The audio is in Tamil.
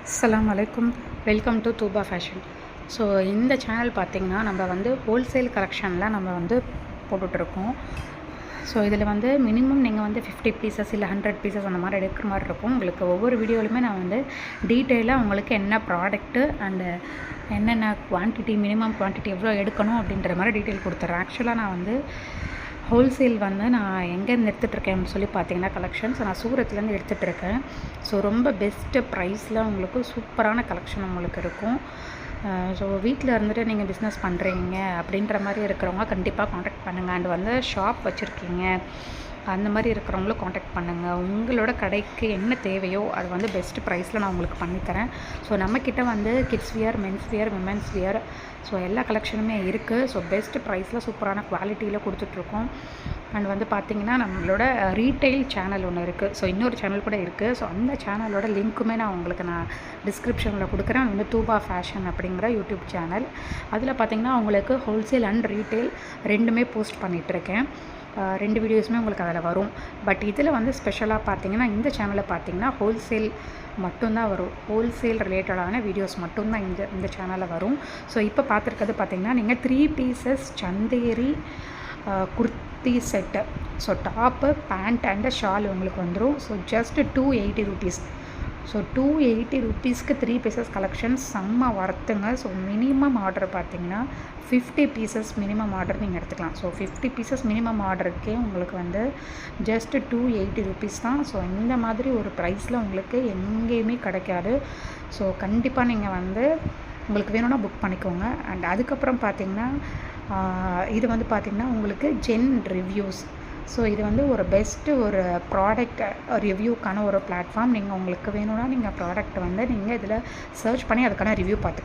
அஸ்ஸலாமு அலைக்கும். Welcome to Tooba fashion. So இந்த சேனல் பார்த்திங்கன்னா நம்ம வந்து ஹோல்சேல் கலெக்ஷனில் நம்ம வந்து போட்டுட்ருக்கோம். ஸோ இதில் வந்து மினிமம் நீங்கள் வந்து 50 பீசஸ் இல்லை 100 பீசஸ் அந்த மாதிரி எடுக்கிற மாதிரி இருக்கும். உங்களுக்கு ஒவ்வொரு வீடியோலையுமே நான் வந்து டீட்டெயிலாக உங்களுக்கு என்ன ப்ராடக்ட்டு அண்டு என்னென்ன குவான்டிட்டி, மினிமம் குவான்டிட்டி எவ்வளோ எடுக்கணும் அப்படின்ற மாதிரி டீட்டெயில் கொடுத்துட்றேன். ஆக்சுவலாக நான் வந்து ஹோல்சேல் வந்து நான் எங்கேருந்து எடுத்துகிட்ருக்கேன்னு சொல்லி பார்த்தீங்கன்னா கலெக்ஷன்ஸ் நான் சூரத்லேருந்து எடுத்துகிட்ருக்கேன். ஸோ ரொம்ப பெஸ்ட்டு ப்ரைஸில் உங்களுக்கு சூப்பரான கலெக்ஷன் உங்களுக்கு இருக்கும். ஸோ வீட்டில் இருந்துட்டு நீங்கள் பிஸ்னஸ் பண்ணுறீங்க அப்படின்ற மாதிரி இருக்கிறவங்க கண்டிப்பாக காண்டாக்ட் பண்ணுங்கள். அண்ட் வந்து ஷாப் வச்சுருக்கீங்க அந்த மாதிரி இருக்கிறவங்களும் காண்டாக்ட் பண்ணுங்கள். உங்களோட கடைக்கு என்ன தேவையோ அது வந்து பெஸ்ட்டு ப்ரைஸில் நான் உங்களுக்கு பண்ணித்தரேன். ஸோ நம்மக்கிட்ட வந்து kids wear, men's wear, women's wear so எல்லா கலெக்ஷனுமே இருக்குது. ஸோ பெஸ்ட்டு ப்ரைஸில் சூப்பரான குவாலிட்டியில் கொடுத்துட்ருக்கோம். அண்ட் வந்து பார்த்திங்கன்னா நம்மளோட ரீட்டெயில் சேனல் ஒன்று இருக்குது. ஸோ இன்னொரு சேனல் கூட இருக்குது. ஸோ அந்த சேனலோட லிங்க்குமே நான் உங்களுக்கு டிஸ்கிரிப்ஷனில் கொடுக்குறேன். அது வந்து தூபா ஃபேஷன் அப்படிங்கிற யூடியூப் சேனல். அதில் பார்த்திங்கன்னா உங்களுக்கு ஹோல்சேல் அண்ட் ரீட்டெயில் ரெண்டுமே போஸ்ட் பண்ணிகிட்ருக்கேன். 2 வீடியோஸுமே உங்களுக்கு அதில் வரும். பட் இதில் வந்து ஸ்பெஷலாக பார்த்தீங்கன்னா இந்த சேனலில் பார்த்தீங்கன்னா ஹோல்சேல் மட்டும்தான் வரும். ஹோல்சேல் ரிலேட்டடான வீடியோஸ் மட்டும்தான் இந்த சேனலில் வரும். ஸோ இப்போ பார்த்துருக்கிறது பார்த்திங்கன்னா நீங்கள் 3 pieces Chanderi kurti set. So top, pant and shawl உங்களுக்கு வந்துடும். So just 280 rupees. ஸோ 280 rupeesக்கு 3 பீசஸ் கலெக்ஷன் செம்ம வர்த்துங்க. ஸோ மினிமம் ஆர்டர் பார்த்திங்கன்னா 50 பீசஸ் மினிமம் ஆர்டர் நீங்கள் எடுத்துக்கலாம். ஸோ 50 பீசஸ் மினிமம் ஆர்டருக்கே உங்களுக்கு வந்து ஜஸ்ட் 280 rupees தான். ஸோ இந்த மாதிரி ஒரு ப்ரைஸில் உங்களுக்கு எங்கேயுமே கிடைக்காது. ஸோ கண்டிப்பாக நீங்கள் வந்து உங்களுக்கு வேணும்னா புக் பண்ணிக்கோங்க. அண்ட் அதுக்கப்புறம் பார்த்திங்கன்னா இது வந்து பார்த்திங்கன்னா உங்களுக்கு ஜென் ரிவ்யூஸ். ஸோ இது வந்து ஒரு பெஸ்ட்டு ஒரு ப்ராடக்ட் ரிவ்யூக்கான ஒரு பிளாட்ஃபார்ம். நீங்கள் உங்களுக்கு வேணும்னா நீங்கள் ப்ராடக்ட் வந்து நீங்கள் இதில் சர்ச் பண்ணி அதுக்கான ரிவ்யூ பார்த்துக்கலாம்.